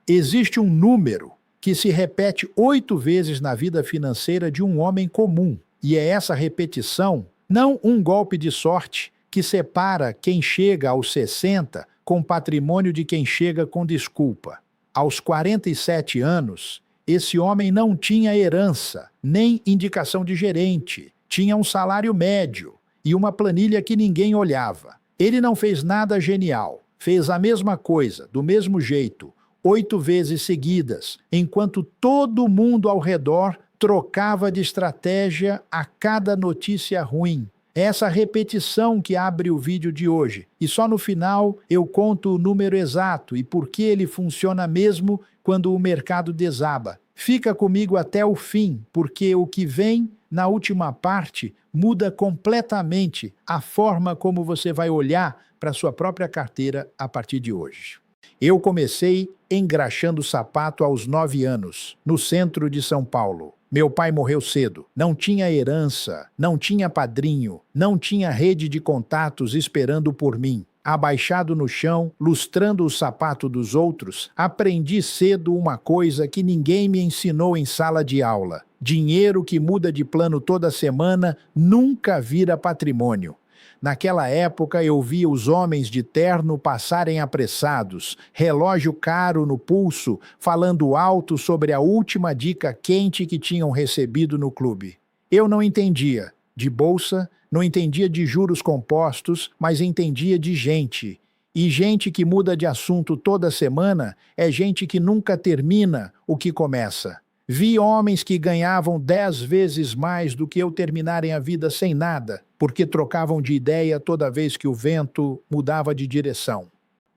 Existe um número que se repete 8 vezes na vida financeira de um homem comum. E é essa repetição, não um golpe de sorte, que separa quem chega aos 60 com patrimônio de quem chega com desculpa. Aos 47 anos, esse homem não tinha herança, nem indicação de gerente. Tinha um salário médio e uma planilha que ninguém olhava. Ele não fez nada genial. Fez a mesma coisa, do mesmo jeito, 8 vezes seguidas, enquanto todo mundo ao redor trocava de estratégia a cada notícia ruim. É essa repetição que abre o vídeo de hoje. E só no final eu conto o número exato e por que ele funciona mesmo quando o mercado desaba. Fica comigo até o fim, porque o que vem na última parte muda completamente a forma como você vai olhar para a sua própria carteira a partir de hoje. Eu comecei engraxando sapato aos 9 anos, no centro de São Paulo. Meu pai morreu cedo, não tinha herança, não tinha padrinho, não tinha rede de contatos esperando por mim. Abaixado no chão, lustrando o sapato dos outros, aprendi cedo uma coisa que ninguém me ensinou em sala de aula. Dinheiro que muda de plano toda semana nunca vira patrimônio. Naquela época eu via os homens de terno passarem apressados, relógio caro no pulso, falando alto sobre a última dica quente que tinham recebido no clube. Eu não entendia de bolsa, não entendia de juros compostos, mas entendia de gente. E gente que muda de assunto toda semana é gente que nunca termina o que começa. Vi homens que ganhavam 10 vezes mais do que eu terminarem a vida sem nada, porque trocavam de ideia toda vez que o vento mudava de direção.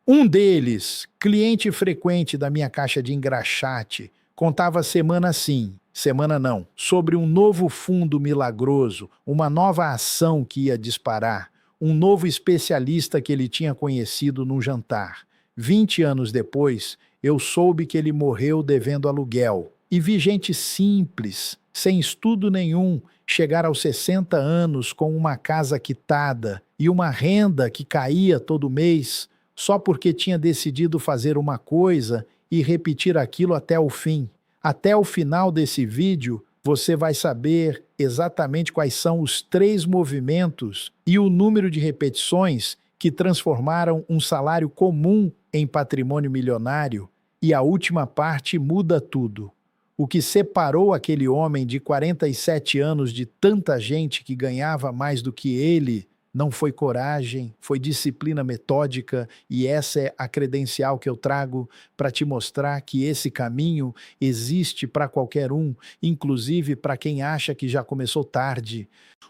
Um deles, cliente frequente da minha caixa de engraxate, contava semana sim, semana não, sobre um novo fundo milagroso, uma nova ação que ia disparar, um novo especialista que ele tinha conhecido num jantar. 20 anos depois, eu soube que ele morreu devendo aluguel. E vi gente simples, sem estudo nenhum, chegar aos 60 anos com uma casa quitada e uma renda que caía todo mês, só porque tinha decidido fazer uma coisa e repetir aquilo até o fim. Até o final desse vídeo, você vai saber exatamente quais são os 3 movimentos e o número de repetições que transformaram um salário comum em patrimônio milionário, e a última parte muda tudo. O que separou aquele homem de 47 anos de tanta gente que ganhava mais do que ele não foi coragem, foi disciplina metódica, e essa é a credencial que eu trago para te mostrar que esse caminho existe para qualquer um, inclusive para quem acha que já começou tarde.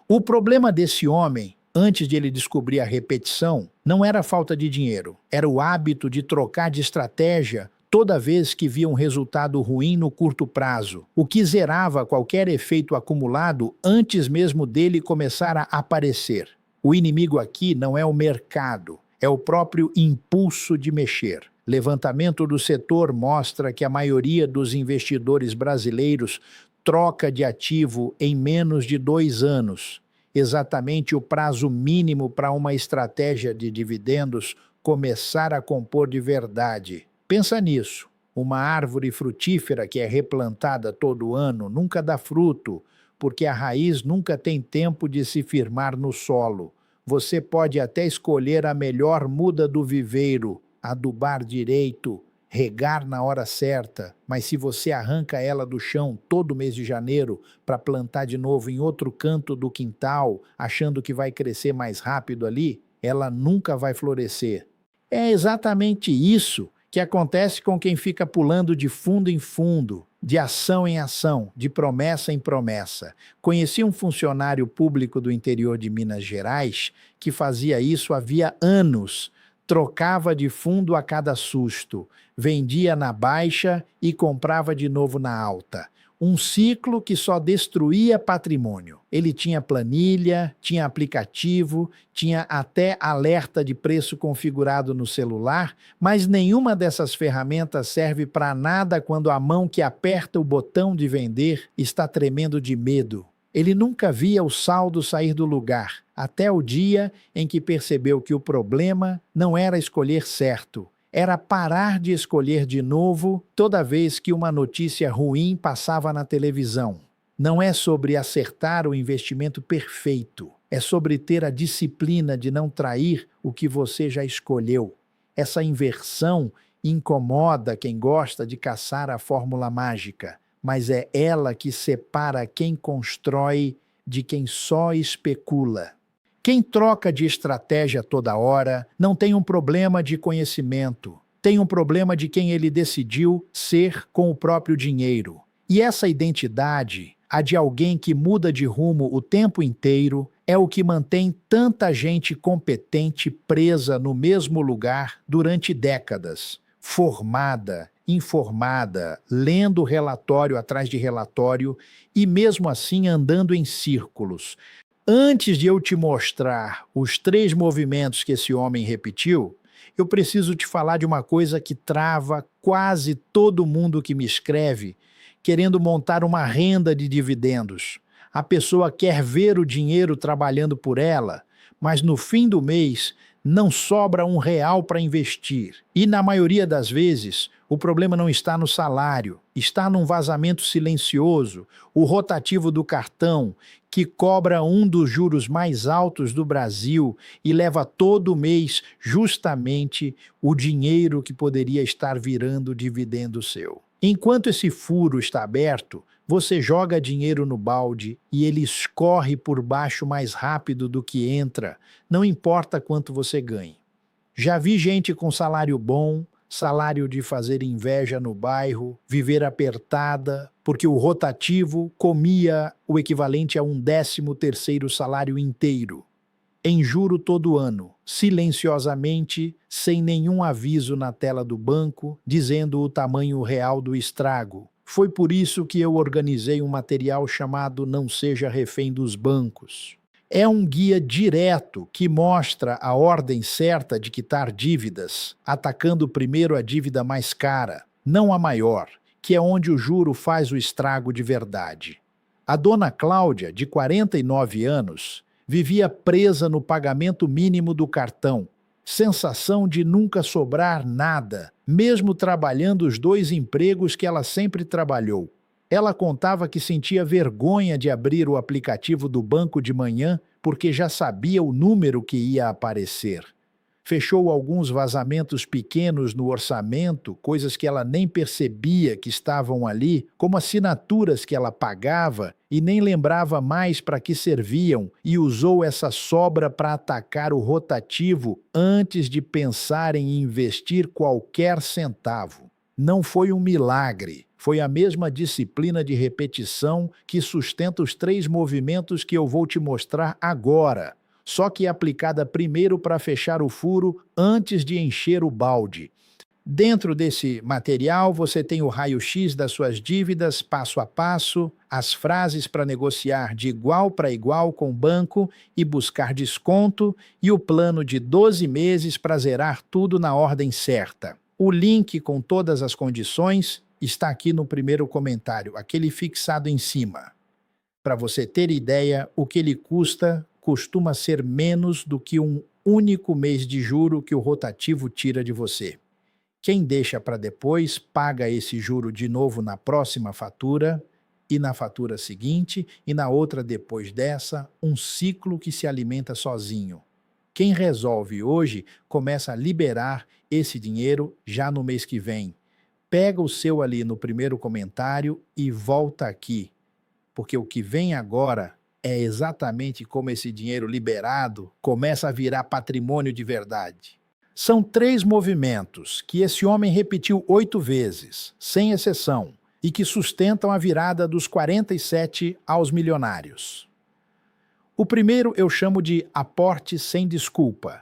O problema desse homem, antes de ele descobrir a repetição, não era a falta de dinheiro, era o hábito de trocar de estratégia toda vez que via um resultado ruim no curto prazo, o que zerava qualquer efeito acumulado antes mesmo dele começar a aparecer. O inimigo aqui não é o mercado, é o próprio impulso de mexer. Levantamento do setor mostra que a maioria dos investidores brasileiros troca de ativo em menos de 2 anos, exatamente o prazo mínimo para uma estratégia de dividendos começar a compor de verdade. Pensa nisso, uma árvore frutífera que é replantada todo ano nunca dá fruto, porque a raiz nunca tem tempo de se firmar no solo. Você pode até escolher a melhor muda do viveiro, adubar direito, regar na hora certa, mas se você arranca ela do chão todo mês de janeiro para plantar de novo em outro canto do quintal, achando que vai crescer mais rápido ali, ela nunca vai florescer. É exatamente isso que acontece com quem fica pulando de fundo em fundo, de ação em ação, de promessa em promessa. Conheci um funcionário público do interior de Minas Gerais que fazia isso havia anos. Trocava de fundo a cada susto, vendia na baixa e comprava de novo na alta. Um ciclo que só destruía patrimônio. Ele tinha planilha, tinha aplicativo, tinha até alerta de preço configurado no celular, mas nenhuma dessas ferramentas serve para nada quando a mão que aperta o botão de vender está tremendo de medo. Ele nunca via o saldo sair do lugar, até o dia em que percebeu que o problema não era escolher certo, era parar de escolher de novo toda vez que uma notícia ruim passava na televisão. Não é sobre acertar o investimento perfeito, é sobre ter a disciplina de não trair o que você já escolheu. Essa inversão incomoda quem gosta de caçar a fórmula mágica, mas é ela que separa quem constrói de quem só especula. Quem troca de estratégia toda hora não tem um problema de conhecimento, tem um problema de quem ele decidiu ser com o próprio dinheiro. E essa identidade, a de alguém que muda de rumo o tempo inteiro, é o que mantém tanta gente competente presa no mesmo lugar durante décadas, formada, informada, lendo relatório atrás de relatório e mesmo assim andando em círculos. Antes de eu te mostrar os 3 movimentos que esse homem repetiu, eu preciso te falar de uma coisa que trava quase todo mundo que me escreve, querendo montar uma renda de dividendos. A pessoa quer ver o dinheiro trabalhando por ela, mas no fim do mês não sobra R$ 1 para investir. E na maioria das vezes, o problema não está no salário, está num vazamento silencioso, o rotativo do cartão, que cobra um dos juros mais altos do Brasil e leva todo mês justamente o dinheiro que poderia estar virando dividendo seu. Enquanto esse furo está aberto, você joga dinheiro no balde e ele escorre por baixo mais rápido do que entra, não importa quanto você ganhe. Já vi gente com salário bom, salário de fazer inveja no bairro, viver apertada, porque o rotativo comia o equivalente a 13º salário inteiro. Em juro todo ano, silenciosamente, sem nenhum aviso na tela do banco, dizendo o tamanho real do estrago. Foi por isso que eu organizei um material chamado Não Seja Refém dos Bancos. É um guia direto que mostra a ordem certa de quitar dívidas, atacando primeiro a dívida mais cara, não a maior, que é onde o juro faz o estrago de verdade. A dona Cláudia, de 49 anos, vivia presa no pagamento mínimo do cartão, sensação de nunca sobrar nada, mesmo trabalhando os 2 empregos que ela sempre trabalhou. Ela contava que sentia vergonha de abrir o aplicativo do banco de manhã porque já sabia o número que ia aparecer. Fechou alguns vazamentos pequenos no orçamento, coisas que ela nem percebia que estavam ali, como assinaturas que ela pagava e nem lembrava mais para que serviam, e usou essa sobra para atacar o rotativo antes de pensar em investir qualquer centavo. Não foi um milagre, foi a mesma disciplina de repetição que sustenta os 3 movimentos que eu vou te mostrar agora, só que aplicada primeiro para fechar o furo antes de encher o balde. Dentro desse material, você tem o raio-x das suas dívidas, passo a passo, as frases para negociar de igual para igual com o banco e buscar desconto, e o plano de 12 meses para zerar tudo na ordem certa. O link com todas as condições está aqui no primeiro comentário, aquele fixado em cima. Para você ter ideia, o que ele custa costuma ser menos do que um único mês de juro que o rotativo tira de você. Quem deixa para depois paga esse juro de novo na próxima fatura, e na fatura seguinte, e na outra depois dessa, um ciclo que se alimenta sozinho. Quem resolve hoje começa a liberar esse dinheiro já no mês que vem. Pega o seu ali no primeiro comentário e volta aqui, porque o que vem agora é exatamente como esse dinheiro liberado começa a virar patrimônio de verdade. São 3 movimentos que esse homem repetiu 8 vezes, sem exceção, e que sustentam a virada dos 47 aos milionários. O primeiro eu chamo de aporte sem desculpa.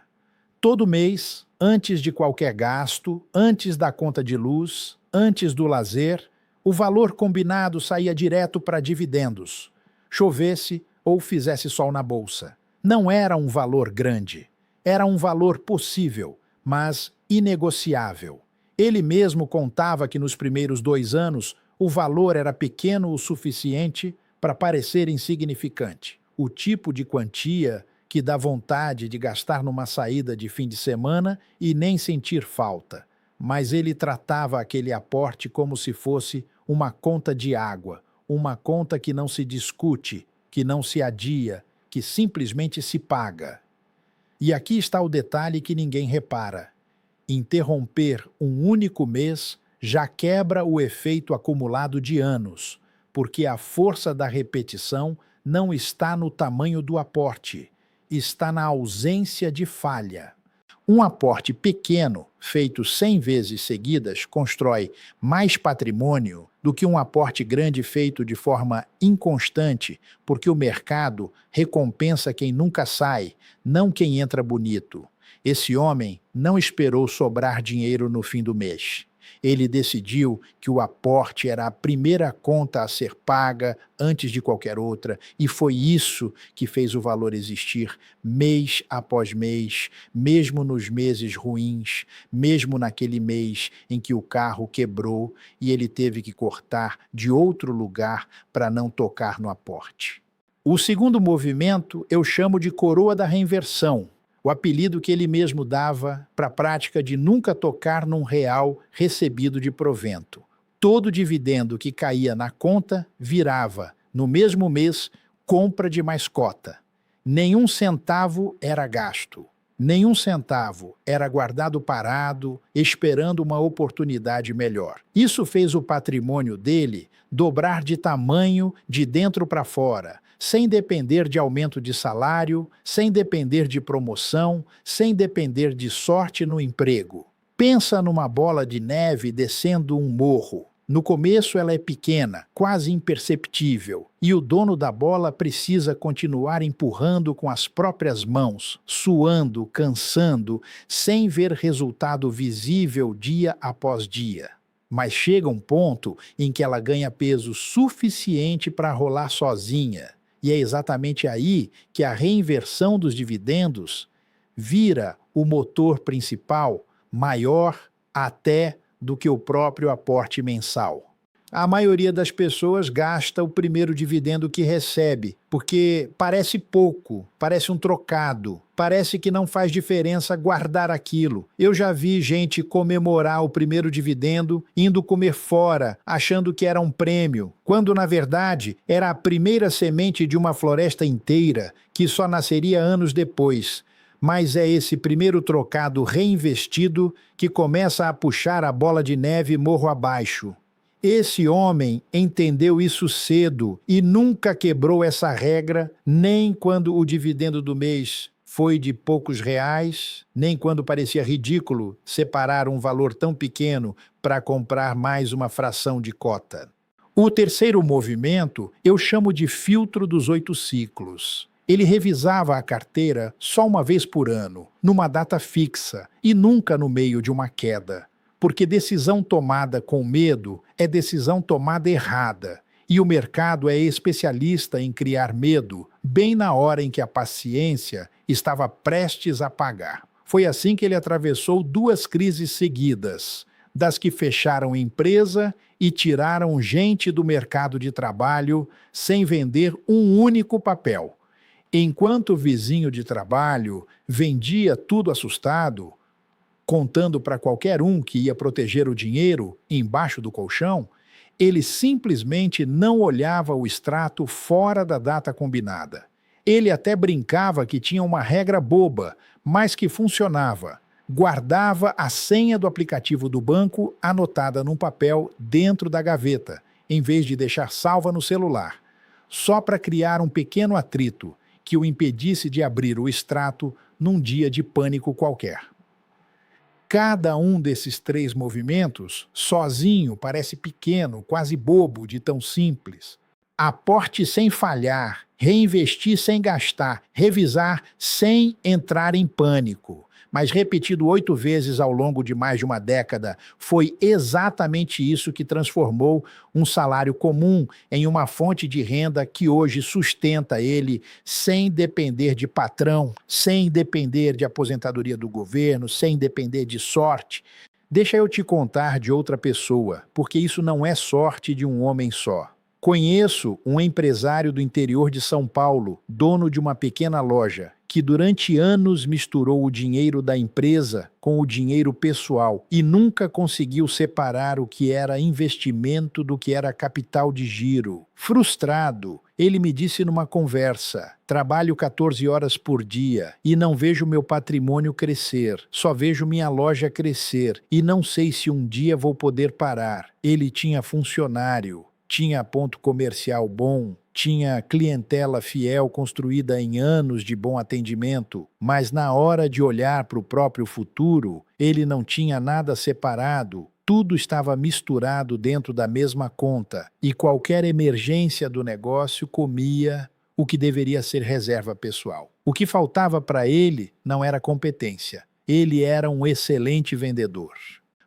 Todo mês, antes de qualquer gasto, antes da conta de luz, antes do lazer, o valor combinado saía direto para dividendos, chovesse ou fizesse sol na bolsa. Não era um valor grande, era um valor possível, mas inegociável. Ele mesmo contava que nos primeiros 2 anos o valor era pequeno o suficiente para parecer insignificante. O tipo de quantia que dá vontade de gastar numa saída de fim de semana e nem sentir falta. mas ele tratava aquele aporte como se fosse uma conta de água, uma conta que não se discute, que não se adia, que simplesmente se paga. E aqui está o detalhe que ninguém repara. Interromper um único mês já quebra o efeito acumulado de anos, porque a força da repetição não está no tamanho do aporte, está na ausência de falha. Um aporte pequeno, feito 100 vezes seguidas, constrói mais patrimônio do que um aporte grande feito de forma inconstante, porque o mercado recompensa quem nunca sai, não quem entra bonito. Esse homem não esperou sobrar dinheiro no fim do mês. Ele decidiu que o aporte era a primeira conta a ser paga antes de qualquer outra, e foi isso que fez o valor existir mês após mês, mesmo nos meses ruins, mesmo naquele mês em que o carro quebrou e ele teve que cortar de outro lugar para não tocar no aporte. O segundo movimento eu chamo de coroa da reinversão, o apelido que ele mesmo dava para a prática de nunca tocar num real recebido de provento. Todo dividendo que caía na conta virava, no mesmo mês, compra de mais cota. Nenhum centavo era gasto. Nenhum centavo era guardado parado, esperando uma oportunidade melhor. Isso fez o patrimônio dele dobrar de tamanho de dentro para fora, sem depender de aumento de salário, sem depender de promoção, sem depender de sorte no emprego. Pensa numa bola de neve descendo um morro. No começo ela é pequena, quase imperceptível, e o dono da bola precisa continuar empurrando com as próprias mãos, suando, cansando, sem ver resultado visível dia após dia. Mas chega um ponto em que ela ganha peso suficiente para rolar sozinha. E é exatamente aí que a reinversão dos dividendos vira o motor principal, maior até do que o próprio aporte mensal. A maioria das pessoas gasta o primeiro dividendo que recebe, porque parece pouco, parece um trocado, parece que não faz diferença guardar aquilo. Eu já vi gente comemorar o primeiro dividendo indo comer fora, achando que era um prêmio, quando na verdade era a primeira semente de uma floresta inteira que só nasceria anos depois. Mas é esse primeiro trocado reinvestido que começa a puxar a bola de neve morro abaixo. Esse homem entendeu isso cedo e nunca quebrou essa regra, nem quando o dividendo do mês foi de poucos reais, nem quando parecia ridículo separar um valor tão pequeno para comprar mais uma fração de cota. O terceiro movimento eu chamo de filtro dos 8 ciclos. Ele revisava a carteira só uma vez por ano, numa data fixa, e nunca no meio de uma queda. Porque decisão tomada com medo é decisão tomada errada, e o mercado é especialista em criar medo bem na hora em que a paciência estava prestes a pagar. Foi assim que ele atravessou 2 crises seguidas, das que fecharam empresa e tiraram gente do mercado de trabalho sem vender um único papel. Enquanto o vizinho de trabalho vendia tudo assustado, contando para qualquer um que ia proteger o dinheiro embaixo do colchão, ele simplesmente não olhava o extrato fora da data combinada. Ele até brincava que tinha uma regra boba, mas que funcionava. Guardava a senha do aplicativo do banco anotada num papel dentro da gaveta, em vez de deixar salva no celular, só para criar um pequeno atrito que o impedisse de abrir o extrato num dia de pânico qualquer. Cada um desses 3 movimentos, sozinho, parece pequeno, quase bobo de tão simples. Aporte sem falhar, reinvestir sem gastar, revisar sem entrar em pânico. Mas repetido 8 vezes ao longo de mais de uma década, foi exatamente isso que transformou um salário comum em uma fonte de renda que hoje sustenta ele sem depender de patrão, sem depender de aposentadoria do governo, sem depender de sorte. Deixa eu te contar de outra pessoa, porque isso não é sorte de um homem só. Conheço um empresário do interior de São Paulo, dono de uma pequena loja, que que durante anos misturou o dinheiro da empresa com o dinheiro pessoal e nunca conseguiu separar o que era investimento do que era capital de giro. Frustrado, ele me disse numa conversa: trabalho 14 horas por dia e não vejo meu patrimônio crescer, só vejo minha loja crescer e não sei se um dia vou poder parar. Ele tinha funcionário, tinha ponto comercial bom, tinha clientela fiel construída em anos de bom atendimento, mas na hora de olhar para o próprio futuro, ele não tinha nada separado. Tudo estava misturado dentro da mesma conta e qualquer emergência do negócio comia o que deveria ser reserva pessoal. O que faltava para ele não era competência. Ele era um excelente vendedor.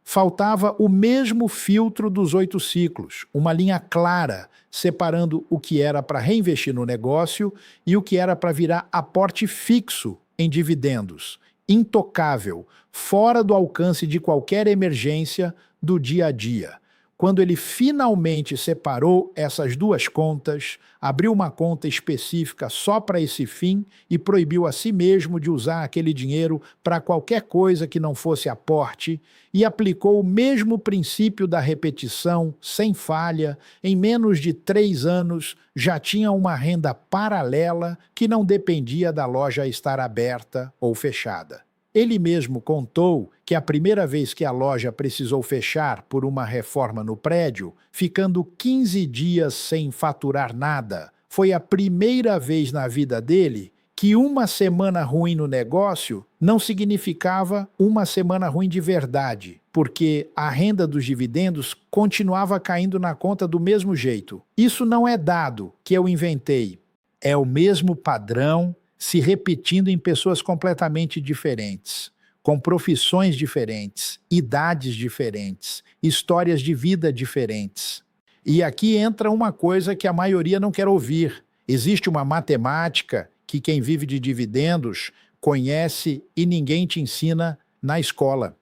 Faltava o mesmo filtro dos 8 ciclos, uma linha clara, separando o que era para reinvestir no negócio e o que era para virar aporte fixo em dividendos, intocável, fora do alcance de qualquer emergência do dia a dia. Quando ele finalmente separou essas duas contas, abriu uma conta específica só para esse fim e proibiu a si mesmo de usar aquele dinheiro para qualquer coisa que não fosse aporte, e aplicou o mesmo princípio da repetição, sem falha, em menos de 3 anos já tinha uma renda paralela que não dependia da loja estar aberta ou fechada. Ele mesmo contou que a primeira vez que a loja precisou fechar por uma reforma no prédio, ficando 15 dias sem faturar nada, foi a primeira vez na vida dele que uma semana ruim no negócio não significava uma semana ruim de verdade, porque a renda dos dividendos continuava caindo na conta do mesmo jeito. Isso não é dado que eu inventei, é o mesmo padrão se repetindo em pessoas completamente diferentes, com profissões diferentes, idades diferentes, histórias de vida diferentes. E aqui entra uma coisa que a maioria não quer ouvir. Existe uma matemática que quem vive de dividendos conhece e ninguém te ensina na escola.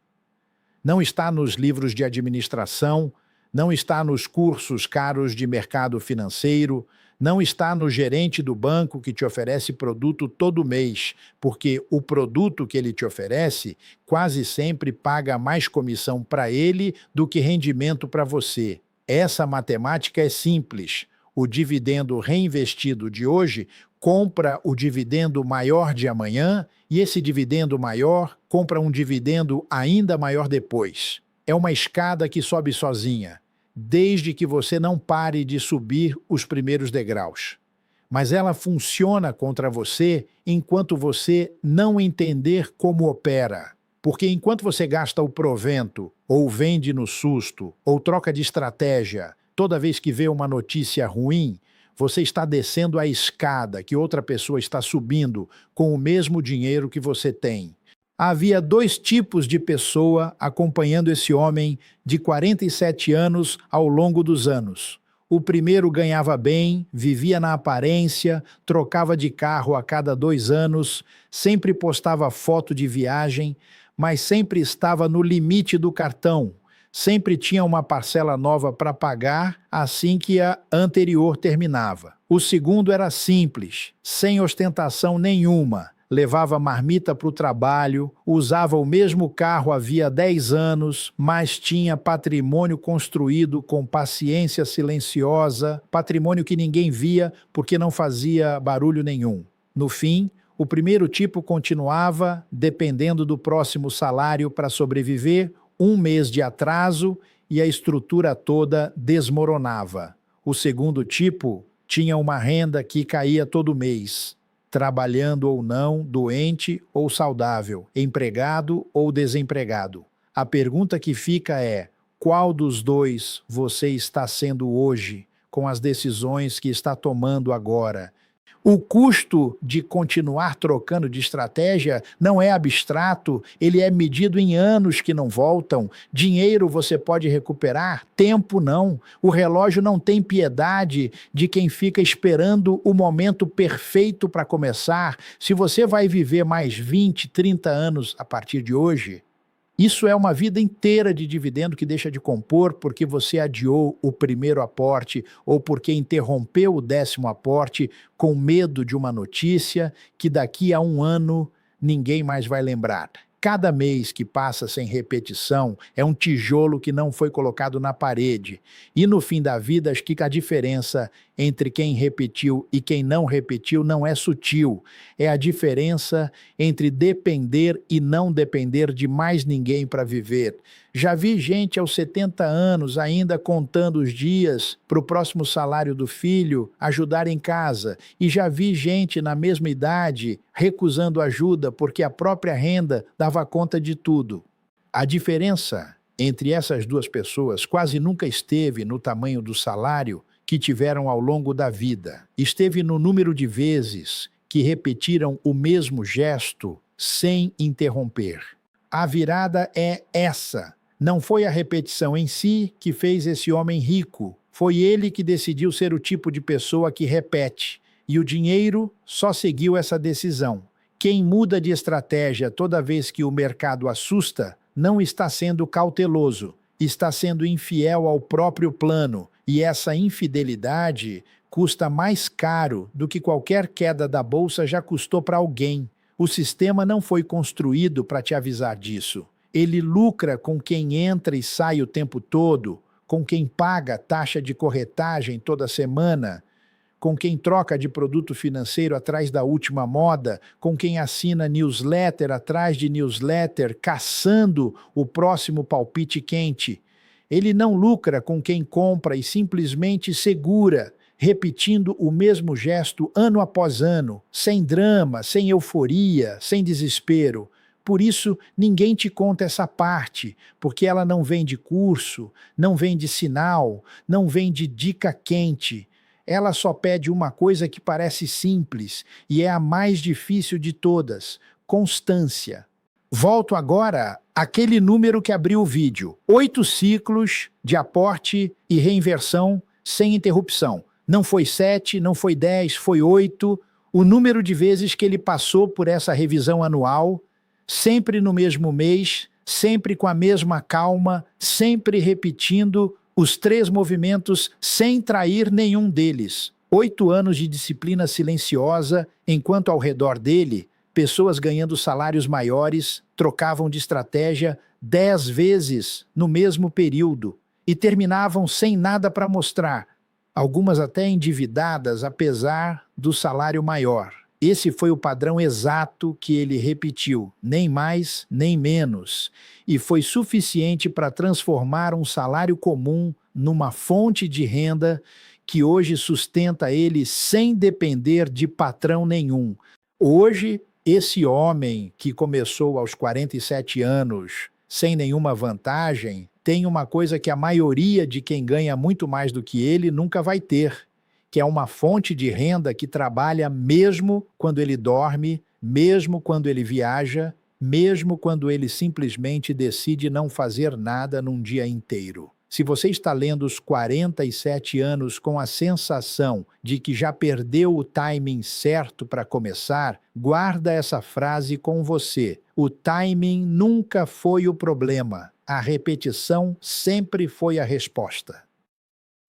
Não está nos livros de administração, não está nos cursos caros de mercado financeiro, não está no gerente do banco que te oferece produto todo mês, porque o produto que ele te oferece quase sempre paga mais comissão para ele do que rendimento para você. Essa matemática é simples. O dividendo reinvestido de hoje compra o dividendo maior de amanhã e esse dividendo maior compra um dividendo ainda maior depois. É uma escada que sobe sozinha, desde que você não pare de subir os primeiros degraus. Mas ela funciona contra você enquanto você não entender como opera. Porque enquanto você gasta o provento, ou vende no susto, ou troca de estratégia, toda vez que vê uma notícia ruim, você está descendo a escada que outra pessoa está subindo com o mesmo dinheiro que você tem. Havia 2 tipos de pessoa acompanhando esse homem de 47 anos ao longo dos anos. O primeiro ganhava bem, vivia na aparência, trocava de carro a cada 2 anos, sempre postava foto de viagem, mas sempre estava no limite do cartão. Sempre tinha uma parcela nova para pagar assim que a anterior terminava. O segundo era simples, sem ostentação nenhuma. Levava marmita para o trabalho, usava o mesmo carro havia 10 anos, mas tinha patrimônio construído com paciência silenciosa, patrimônio que ninguém via porque não fazia barulho nenhum. No fim, o primeiro tipo continuava dependendo do próximo salário para sobreviver, 1 mês de atraso e a estrutura toda desmoronava. O segundo tipo tinha uma renda que caía todo mês, trabalhando ou não, doente ou saudável, empregado ou desempregado. A pergunta que fica é: qual dos dois você está sendo hoje com as decisões que está tomando agora? O custo de continuar trocando de estratégia não é abstrato, ele é medido em anos que não voltam. Dinheiro você pode recuperar, tempo não. O relógio não tem piedade de quem fica esperando o momento perfeito para começar. Se você vai viver mais 20, 30 anos a partir de hoje, Isso é uma vida inteira de dividendo que deixa de compor porque você adiou o primeiro aporte ou porque interrompeu o 10º aporte com medo de uma notícia que daqui a um ano ninguém mais vai lembrar. Cada mês que passa sem repetição é um tijolo que não foi colocado na parede. E no fim da vida, acho que a diferença entre quem repetiu e quem não repetiu não é sutil. É a diferença entre depender e não depender de mais ninguém para viver. Já vi gente aos 70 anos ainda contando os dias para o próximo salário do filho ajudar em casa. E já vi gente na mesma idade recusando ajuda porque a própria renda dava conta de tudo. A diferença entre essas duas pessoas quase nunca esteve no tamanho do salário que tiveram ao longo da vida. Esteve no número de vezes que repetiram o mesmo gesto sem interromper. A virada é essa. Não foi a repetição em si que fez esse homem rico. Foi ele que decidiu ser o tipo de pessoa que repete. E o dinheiro só seguiu essa decisão. Quem muda de estratégia toda vez que o mercado assusta não está sendo cauteloso, está sendo infiel ao próprio plano. E essa infidelidade custa mais caro do que qualquer queda da bolsa já custou para alguém. O sistema não foi construído para te avisar disso. Ele lucra com quem entra e sai o tempo todo, com quem paga taxa de corretagem toda semana, com quem troca de produto financeiro atrás da última moda, com quem assina newsletter atrás de newsletter, caçando o próximo palpite quente. Ele não lucra com quem compra e simplesmente segura, repetindo o mesmo gesto ano após ano, sem drama, sem euforia, sem desespero. Por isso, ninguém te conta essa parte, porque ela não vem de curso, não vem de sinal, não vem de dica quente. Ela só pede uma coisa que parece simples e é a mais difícil de todas: constância. Volto agora àquele número que abriu o vídeo. 8 ciclos de aporte e reinversão sem interrupção. Não foi 7, não foi 10, foi 8. O número de vezes que ele passou por essa revisão anual, sempre no mesmo mês, sempre com a mesma calma, sempre repetindo os 3 movimentos sem trair nenhum deles. 8 anos de disciplina silenciosa, enquanto ao redor dele, pessoas ganhando salários maiores trocavam de estratégia 10 vezes no mesmo período e terminavam sem nada para mostrar, algumas até endividadas apesar do salário maior. Esse foi o padrão exato que ele repetiu, nem mais nem menos, e foi suficiente para transformar um salário comum numa fonte de renda que hoje sustenta ele sem depender de patrão nenhum. Hoje, esse homem que começou aos 47 anos sem nenhuma vantagem tem uma coisa que a maioria de quem ganha muito mais do que ele nunca vai ter, que é uma fonte de renda que trabalha mesmo quando ele dorme, mesmo quando ele viaja, mesmo quando ele simplesmente decide não fazer nada num dia inteiro. Se você está lendo os 47 anos com a sensação de que já perdeu o timing certo para começar, guarda essa frase com você. O timing nunca foi o problema. A repetição sempre foi a resposta.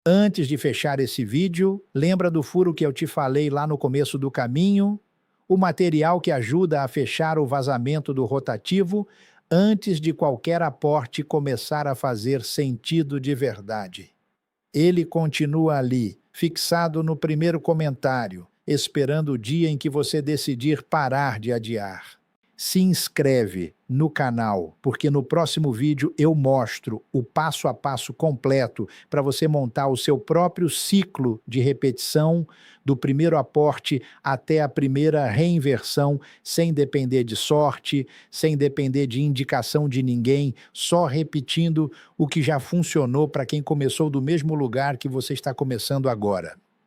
Antes de fechar esse vídeo, lembra do furo que eu te falei lá no começo do caminho? O material que ajuda a fechar o vazamento do rotativo antes de qualquer aporte começar a fazer sentido de verdade. Ele continua ali, fixado no primeiro comentário, esperando o dia em que você decidir parar de adiar. Se inscreve no canal, porque no próximo vídeo eu mostro o passo a passo completo para você montar o seu próprio ciclo de repetição do primeiro aporte até a primeira reinversão, sem depender de sorte, sem depender de indicação de ninguém, só repetindo o que já funcionou para quem começou do mesmo lugar que você está começando agora.